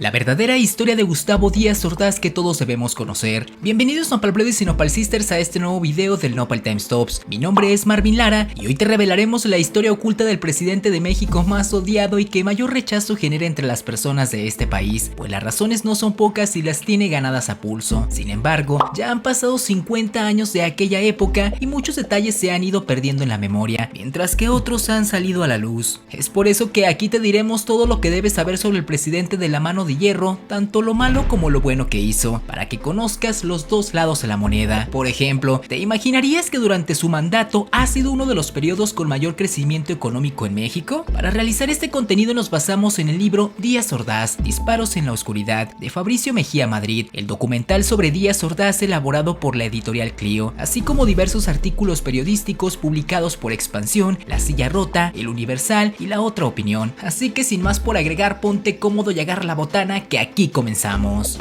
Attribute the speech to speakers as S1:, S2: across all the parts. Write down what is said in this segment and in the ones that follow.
S1: La verdadera historia de Gustavo Díaz Ordaz que todos debemos conocer. Bienvenidos Nopal Brothers y Nopal Sisters a este nuevo video del Nopal Time Stops. Mi nombre es Marvin Lara y hoy te revelaremos la historia oculta del presidente de México más odiado y que mayor rechazo genera entre las personas de este país, pues las razones no son pocas y las tiene ganadas a pulso. Sin embargo, ya han pasado 50 años de aquella época y muchos detalles se han ido perdiendo en la memoria, mientras que otros han salido a la luz. Es por eso que aquí te diremos todo lo que debes saber sobre el presidente de la mano de hierro, tanto lo malo como lo bueno que hizo, para que conozcas los dos lados de la moneda. Por ejemplo, ¿te imaginarías que durante su mandato ha sido uno de los periodos con mayor crecimiento económico en México? Para realizar este contenido nos basamos en el libro Díaz Ordaz, Disparos en la Oscuridad, de Fabricio Mejía Madrid, el documental sobre Díaz Ordaz elaborado por la editorial Clio, así como diversos artículos periodísticos publicados por Expansión, La Silla Rota, El Universal y La Otra Opinión. Así que sin más por agregar, ponte cómodo y agarra la botana que aquí comenzamos.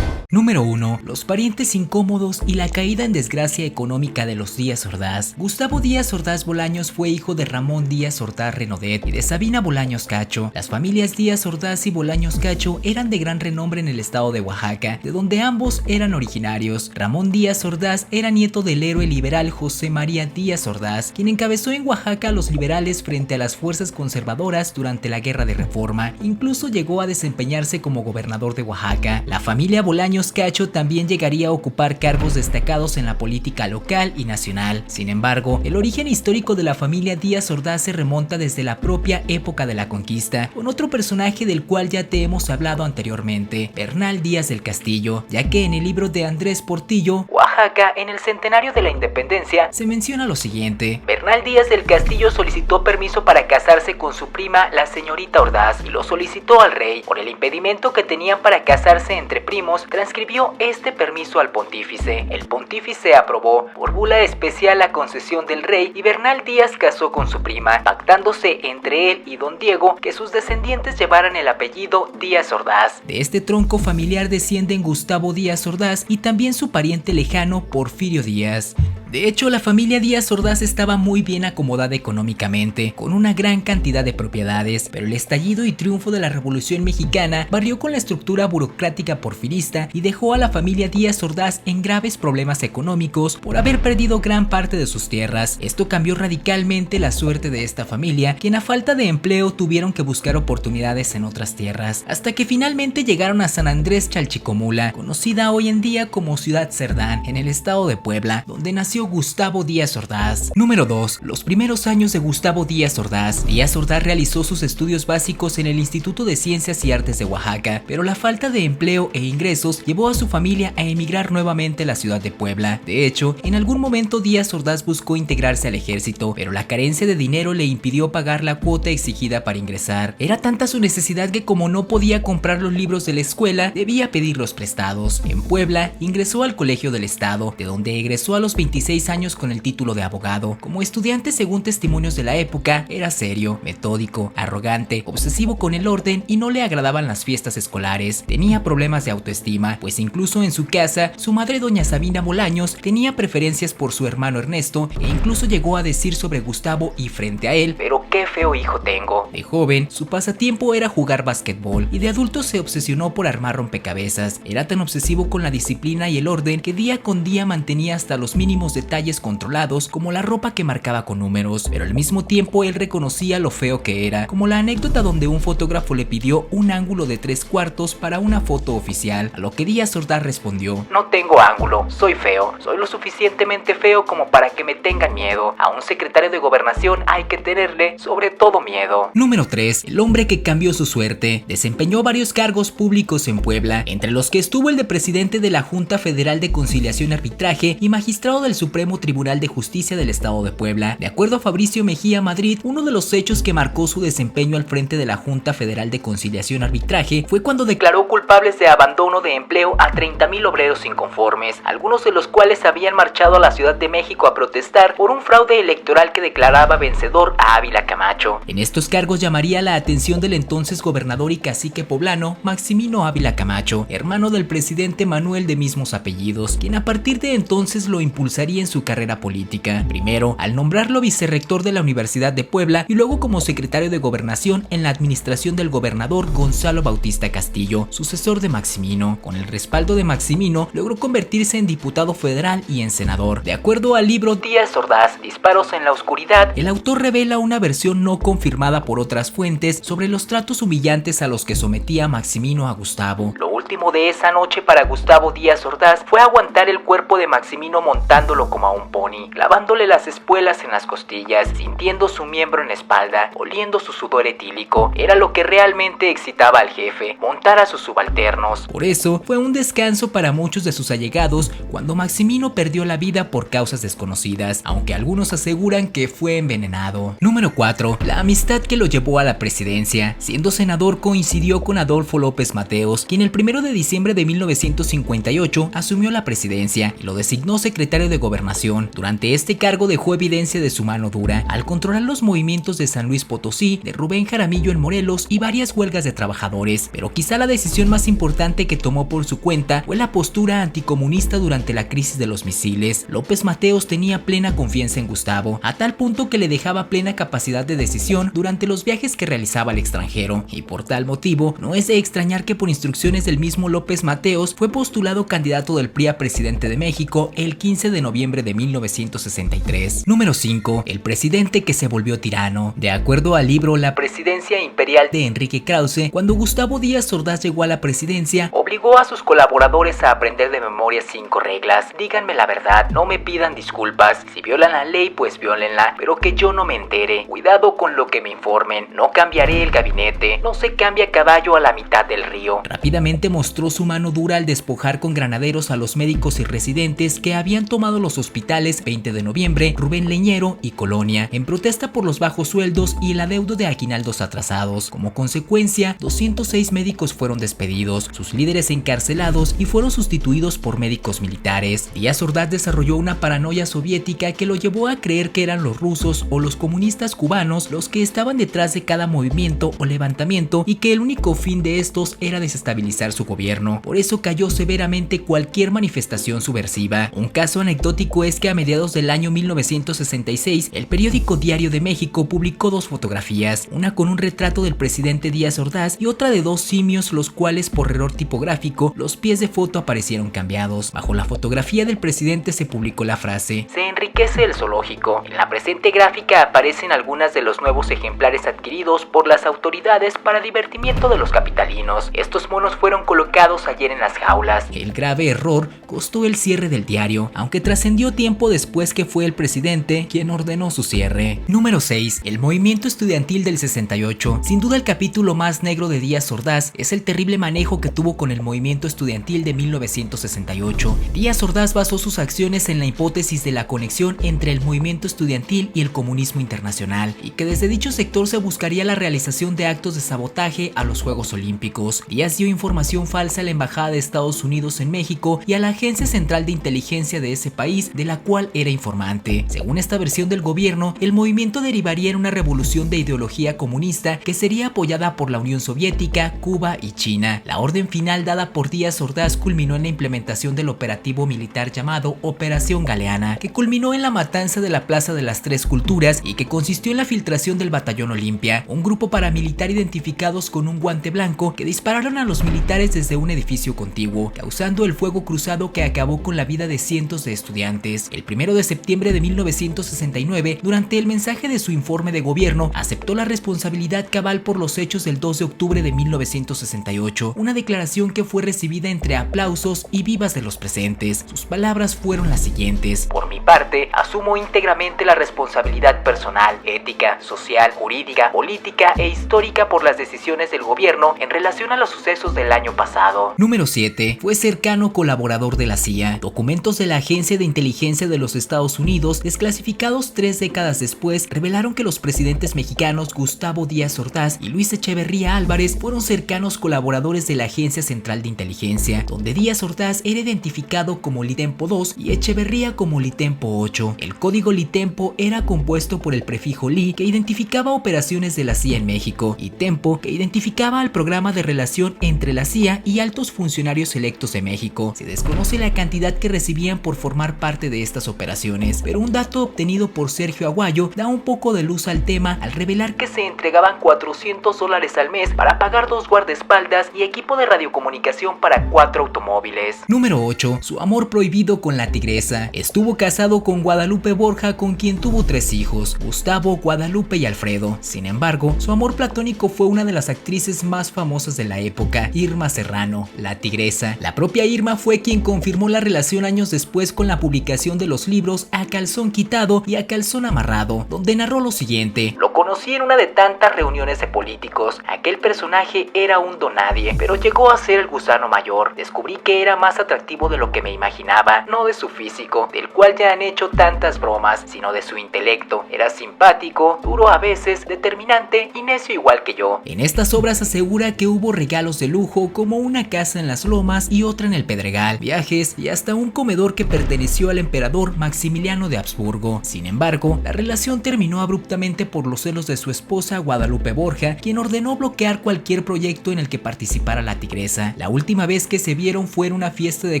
S1: Número 1. Los parientes incómodos y la caída en desgracia económica de los Díaz Ordaz. Gustavo Díaz Ordaz Bolaños fue hijo de Ramón Díaz Ordaz Renodet y de Sabina Bolaños Cacho. Las familias Díaz Ordaz y Bolaños Cacho eran de gran renombre en el estado de Oaxaca, de donde ambos eran originarios. Ramón Díaz Ordaz era nieto del héroe liberal José María Díaz Ordaz, quien encabezó en Oaxaca a los liberales frente a las fuerzas conservadoras durante la Guerra de Reforma. Incluso llegó a desempeñarse como gobernador de Oaxaca. La familia Bolaños Cacho también llegaría a ocupar cargos destacados en la política local y nacional. Sin embargo, el origen histórico de la familia Díaz Ordaz se remonta desde la propia época de la conquista, con otro personaje del cual ya te hemos hablado anteriormente, Bernal Díaz del Castillo, ya que en el libro de Andrés Portillo, Oaxaca, en el centenario de la independencia, se menciona lo siguiente: Bernal Díaz del Castillo solicitó permiso para casarse con su prima, la señorita Ordaz, y lo solicitó al rey. Por el impedimento que tenían para casarse entre primos, transcribió este permiso al pontífice. El pontífice aprobó por bula especial la concesión del rey y Bernal Díaz casó con su prima, pactándose entre él y don Diego que sus descendientes llevaran el apellido Díaz Ordaz. De este tronco familiar descienden Gustavo Díaz Ordaz y también su pariente lejano Porfirio Díaz. De hecho, la familia Díaz Ordaz estaba muy bien acomodada económicamente, con una gran cantidad de propiedades, pero el estallido y triunfo de la Revolución Mexicana barrió con la estructura burocrática porfirista y dejó a la familia Díaz Ordaz en graves problemas económicos por haber perdido gran parte de sus tierras. Esto cambió radicalmente la suerte de esta familia, quien a falta de empleo tuvieron que buscar oportunidades en otras tierras, hasta que finalmente llegaron a San Andrés Chalchicomula, conocida hoy en día como Ciudad Cerdán, en el estado de Puebla, donde nació Gustavo Díaz Ordaz. Número 2. Los primeros años de Gustavo Díaz Ordaz. Díaz Ordaz realizó sus estudios básicos en el Instituto de Ciencias y Artes de Oaxaca, pero la falta de empleo e ingresos llevó a su familia a emigrar nuevamente a la ciudad de Puebla. De hecho, en algún momento Díaz Ordaz buscó integrarse al ejército, pero la carencia de dinero le impidió pagar la cuota exigida para ingresar. Era tanta su necesidad que, como no podía comprar los libros de la escuela, debía pedirlos prestados. En Puebla ingresó al Colegio del Estado, de donde egresó a los 26 años con el título de abogado. Como estudiante, según testimonios de la época, era serio, metódico, arrogante, obsesivo con el orden y no le agradaban las fiestas escolares. Tenía problemas de autoestima, pues incluso en su casa, su madre doña Sabina Bolaños tenía preferencias por su hermano Ernesto e incluso llegó a decir sobre Gustavo y frente a él: pero qué feo hijo tengo. De joven, su pasatiempo era jugar básquetbol y de adulto se obsesionó por armar rompecabezas. Era tan obsesivo con la disciplina y el orden que día con día mantenía hasta los mínimos detalles controlados, como la ropa que marcaba con números, pero al mismo tiempo él reconocía lo feo que era, como la anécdota donde un fotógrafo le pidió un ángulo de 3/4 para una foto oficial, a lo que Díaz Ordaz respondió: no tengo ángulo, soy feo, soy lo suficientemente feo como para que me tengan miedo. A un secretario de gobernación hay que tenerle sobre todo miedo. Número 3. El hombre que cambió su suerte. Desempeñó varios cargos públicos en Puebla, entre los que estuvo el de presidente de la Junta Federal de Conciliación y Arbitraje y magistrado del Supremo Tribunal de Justicia del Estado de Puebla. De acuerdo a Fabricio Mejía Madrid, uno de los hechos que marcó su desempeño al frente de la Junta Federal de Conciliación y Arbitraje fue cuando declaró culpables de abandono de empleo a 30,000 obreros inconformes, algunos de los cuales habían marchado a la Ciudad de México a protestar por un fraude electoral que declaraba vencedor a Ávila Camacho. En estos cargos llamaría la atención del entonces gobernador y cacique poblano Maximino Ávila Camacho, hermano del presidente Manuel de mismos apellidos, quien a partir de entonces lo impulsaría en su carrera política, primero al nombrarlo vicerrector de la Universidad de Puebla y luego como secretario de Gobernación en la administración del gobernador Gonzalo Bautista Castillo, sucesor de Maximino. Con el respaldo de Maximino, logró convertirse en diputado federal y en senador. De acuerdo al libro Díaz Ordaz, Disparos en la Oscuridad, el autor revela una versión no confirmada por otras fuentes sobre los tratos humillantes a los que sometía Maximino a Gustavo. Lo último de esa noche para Gustavo Díaz Ordaz fue aguantar el cuerpo de Maximino montándolo como a un pony, clavándole las espuelas en las costillas, sintiendo su miembro en la espalda, oliendo su sudor etílico. Era lo que realmente excitaba al jefe, montar a sus subalternos. Por eso fue un descanso para muchos de sus allegados cuando Maximino perdió la vida por causas desconocidas, aunque algunos aseguran que fue envenenado. Número 4. La amistad que lo llevó a la presidencia. Siendo senador coincidió con Adolfo López Mateos, quien el 1 de diciembre de 1958 asumió la presidencia y lo designó secretario de Gobernación. Durante este cargo dejó evidencia de su mano dura al controlar los movimientos de San Luis Potosí, de Rubén Jaramillo en Morelos y varias huelgas de trabajadores, pero quizá la decisión más importante que tomó por su cuenta fue la postura anticomunista durante la crisis de los misiles. López Mateos tenía plena confianza en Gustavo, a tal punto que le dejaba plena capacidad de decisión durante los viajes que realizaba al extranjero, y por tal motivo no es de extrañar que por instrucciones del mismo López Mateos fue postulado candidato del PRI a presidente de México el 15 de noviembre de 1963. Número 5. El presidente que se volvió tirano. De acuerdo al libro La presidencia imperial de Enrique Krause, cuando Gustavo Díaz Ordaz llegó a la presidencia, obligó a sus colaboradores a aprender de memoria 5 reglas. Díganme la verdad, no me pidan disculpas. Si violan la ley, pues violenla, pero que yo no me entere. Cuidado con lo que me informen. No cambiaré el gabinete. No se cambia caballo a la mitad del río. Rápidamente mostró su mano dura al despojar con granaderos a los médicos y residentes que habían tomado los hospitales 20 de noviembre, Rubén Leñero y Colonia, en protesta por los bajos sueldos y el adeudo de aguinaldos atrasados. Como consecuencia, 206 médicos fueron despedidos, sus líderes encarcelados y fueron sustituidos por médicos militares. Díaz Ordaz desarrolló una paranoia soviética que lo llevó a creer que eran los rusos o los comunistas cubanos los que estaban detrás de cada movimiento o levantamiento y que el único fin de estos era desestabilizar su gobierno. Por eso cayó severamente cualquier manifestación subversiva. Un caso anecdótico es que a mediados del año 1966, el periódico Diario de México publicó 2 fotografías, una con un retrato del presidente Díaz Ordaz y otra de 2 simios, los cuales por error tipográfico los pies de foto aparecieron cambiados. Bajo la fotografía del presidente se publicó la frase: "Se enriquece el zoológico". En la presente gráfica aparecen algunas de los nuevos ejemplares adquiridos por las autoridades para divertimiento de los capitalinos. Estos monos fueron colocados ayer en las jaulas. El grave error costó el cierre del diario, aunque trascendió tiempo después que fue el presidente quien ordenó su cierre. Número 6. El movimiento estudiantil del 68. Sin duda el capítulo más negro de Díaz Ordaz es el terrible manejo que tuvo con el movimiento estudiantil de 1968. Díaz Ordaz basó sus acciones en la hipótesis de la conexión entre el movimiento estudiantil y el comunismo internacional, y que desde dicho sector se buscaría la realización de actos de sabotaje a los Juegos Olímpicos. Díaz dio información falsa a la Embajada de Estados Unidos en México y a la Agencia Central de Inteligencia de ese país, de la cual era informante. Según esta versión del gobierno, el movimiento derivaría en una revolución de ideología comunista que sería apoyada por la Unión Soviética, Cuba y China. La orden final dada por Díaz Ordaz culminó en la implementación del operativo militar llamado Operación Galeana, que culminó en la matanza de la Plaza de las Tres Culturas y que consistió en la filtración del Batallón Olimpia, un grupo paramilitar identificados con un guante blanco que dispararon a los militares desde un edificio contiguo, causando el fuego cruzado que acabó con la vida de cientos de estudiantes. El 1 de septiembre de 1969, durante el mensaje de su informe de gobierno, aceptó la responsabilidad cabal por los hechos del 2 de octubre de 1968, una declaración que fue recibida entre aplausos y vivas de los presentes. Sus palabras fueron las siguientes: "Por mi parte, asumo íntegramente la responsabilidad personal, ética, social, jurídica, política e histórica por las decisiones del gobierno en relación a los sucesos del año pasado". Número 7. Fue cercano colaborador de la CIA. Documentos de la Agencia de Inteligencia de los Estados Unidos, desclasificados 3 décadas después, revelaron que los presidentes mexicanos Gustavo Díaz Ordaz y Luis Echeverría Álvarez fueron cercanos colaboradores de la Agencia Central de Inteligencia, donde Díaz Ordaz era identificado como Litempo 2 y Echeverría como Litempo 8. El código Litempo era compuesto por el prefijo Li, que identificaba operaciones de la CIA en México, y Tempo, que identificaba al programa de relación entre la CIA historia y altos funcionarios electos de México. Se desconoce la cantidad que recibían por formar parte de estas operaciones, pero un dato obtenido por Sergio Aguayo da un poco de luz al tema al revelar que se entregaban $400 al mes para pagar 2 guardaespaldas y equipo de radiocomunicación para 4 automóviles. Número 8. Su amor prohibido con la tigresa. Estuvo casado con Guadalupe Borja, con quien tuvo 3 hijos, Gustavo, Guadalupe y Alfredo. Sin embargo, su amor platónico fue una de las actrices más famosas de la época, Irma Serrano, la tigresa. La propia Irma fue quien confirmó la relación años después con la publicación de los libros A Calzón Quitado y A Calzón Amarrado, donde narró lo siguiente: lo conocí en una de tantas reuniones de políticos. Aquel personaje era un donadie, pero llegó a ser el gusano mayor. Descubrí que era más atractivo de lo que me imaginaba, no de su físico, del cual ya han hecho tantas bromas, sino de su intelecto. Era simpático, duro a veces, determinante y necio igual que yo. En estas obras asegura que hubo regalos de lujo, como una casa en las Lomas y otra en el Pedregal, viajes y hasta un comedor que perteneció al emperador Maximiliano de Habsburgo. Sin embargo, la relación terminó abruptamente por los celos de su esposa Guadalupe Borja, quien ordenó bloquear cualquier proyecto en el que participara la tigresa. La última vez que se vieron fue en una fiesta de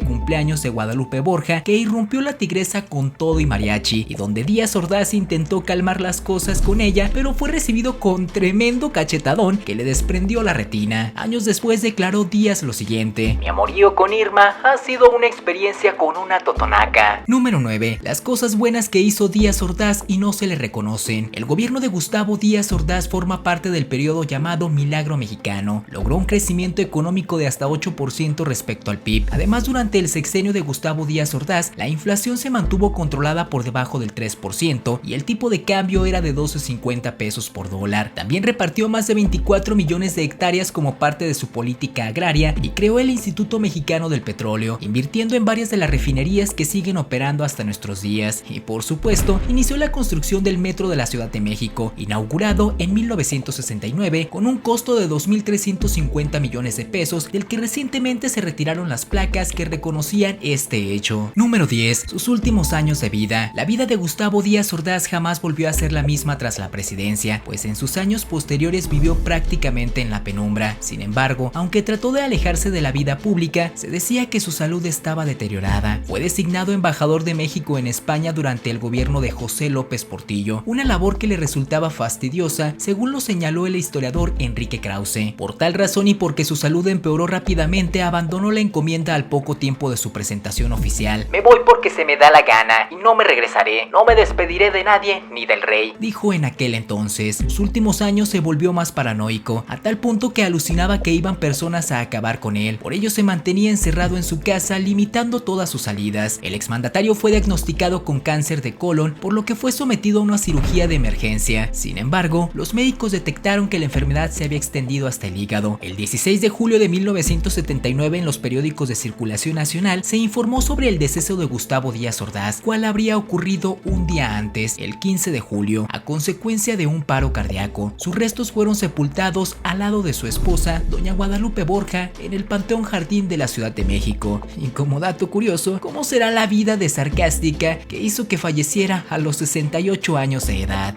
S1: cumpleaños de Guadalupe Borja, que irrumpió la tigresa con todo y mariachi, y donde Díaz Ordaz intentó calmar las cosas con ella, pero fue recibido con tremendo cachetadón que le desprendió la retina. Años después declaró Díaz lo siguiente: mi amorío con Irma ha sido una experiencia con una totonaca. Número 9. Las cosas buenas que hizo Díaz Ordaz y no se le reconocen. El gobierno de Gustavo Díaz Ordaz forma parte del periodo llamado Milagro Mexicano. Logró un crecimiento económico de hasta 8% respecto al PIB. Además, durante el sexenio de Gustavo Díaz Ordaz, la inflación se mantuvo controlada por debajo del 3% y el tipo de cambio era de 12.50 pesos por dólar. También repartió más de 24 millones de hectáreas como parte de su política agraria y creó el Instituto Mexicano del Petróleo, invirtiendo en varias de las refinerías que siguen operando hasta nuestros días. Y por supuesto, inició la construcción del metro de la Ciudad de México, inaugurado en 1969 con un costo de 2.350 millones de pesos, del que recientemente se retiraron las placas que reconocían este hecho. Número 10. Sus últimos años de vida. La vida de Gustavo Díaz Ordaz jamás volvió a ser la misma tras la presidencia, pues en sus años posteriores vivió prácticamente en la penumbra. Sin embargo, aunque trató de alejarse de la vida pública, se decía que su salud estaba deteriorada. Fue designado embajador de México en España durante el gobierno de José López Portillo, una labor que le resultaba fastidiosa, según lo señaló el historiador Enrique Krause. Por tal razón y porque su salud empeoró rápidamente, abandonó la encomienda al poco tiempo de su presentación oficial. Me voy porque se me da la gana y no me regresaré. No me despediré de nadie ni del rey, dijo en aquel entonces. Sus últimos años se volvió más paranoico, a tal punto que alucinaba que iban personas a acabar con él. Por ello se mantenía encerrado en su casa, limitando todas sus salidas. El exmandatario fue diagnosticado con cáncer de colon, por lo que fue sometido a una cirugía de emergencia. Sin embargo, los médicos detectaron que la enfermedad se había extendido hasta el hígado. El 16 de julio de 1979, en los periódicos de circulación nacional, se informó sobre el deceso de Gustavo Díaz Ordaz, cual habría ocurrido un día antes, el 15 de julio, a consecuencia de un paro cardíaco. Sus restos fueron sepultados al lado de su esposa, doña Guadalupe Borja, en el Panteón Jardín de la Ciudad de México. Y como dato curioso, ¿cómo será la vida de sarcástica que hizo que falleciera a los 68 años de edad?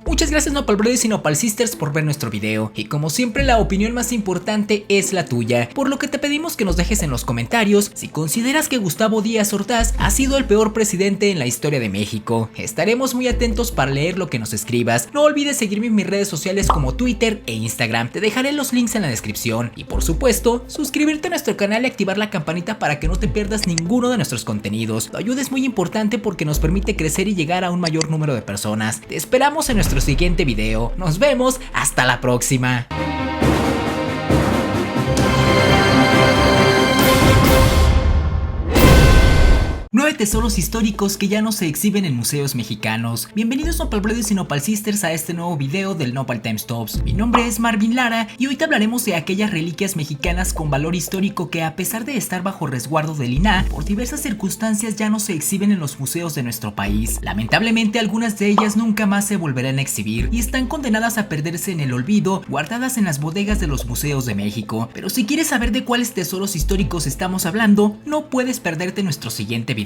S1: Muchas gracias Nopal Brothers y Nopal Sisters por ver nuestro video, y como siempre la opinión más importante es la tuya, por lo que te pedimos que nos dejes en los comentarios si consideras que Gustavo Díaz Ordaz ha sido el peor presidente en la historia de México. Estaremos muy atentos para leer lo que nos escribas. No olvides seguirme en mis redes sociales como Twitter e Instagram, te dejaré los links en la descripción, y por supuesto, suscribirte a nuestro canal y activar la campanita para que no te pierdas ninguno de nuestros contenidos. Tu ayuda es muy importante porque nos permite crecer y llegar a un mayor número de personas. Te esperamos en nuestro siguiente video. Nos vemos, hasta la próxima. 9 tesoros históricos que ya no se exhiben en museos mexicanos. Bienvenidos Nopal Brothers y Nopal Sisters a este nuevo video del Nopal Times Tops. Mi nombre es Marvin Lara y hoy te hablaremos de aquellas reliquias mexicanas con valor histórico que, a pesar de estar bajo resguardo del INAH, por diversas circunstancias ya no se exhiben en los museos de nuestro país. Lamentablemente, algunas de ellas nunca más se volverán a exhibir y están condenadas a perderse en el olvido, guardadas en las bodegas de los museos de México. Pero si quieres saber de cuáles tesoros históricos estamos hablando, no puedes perderte nuestro siguiente video.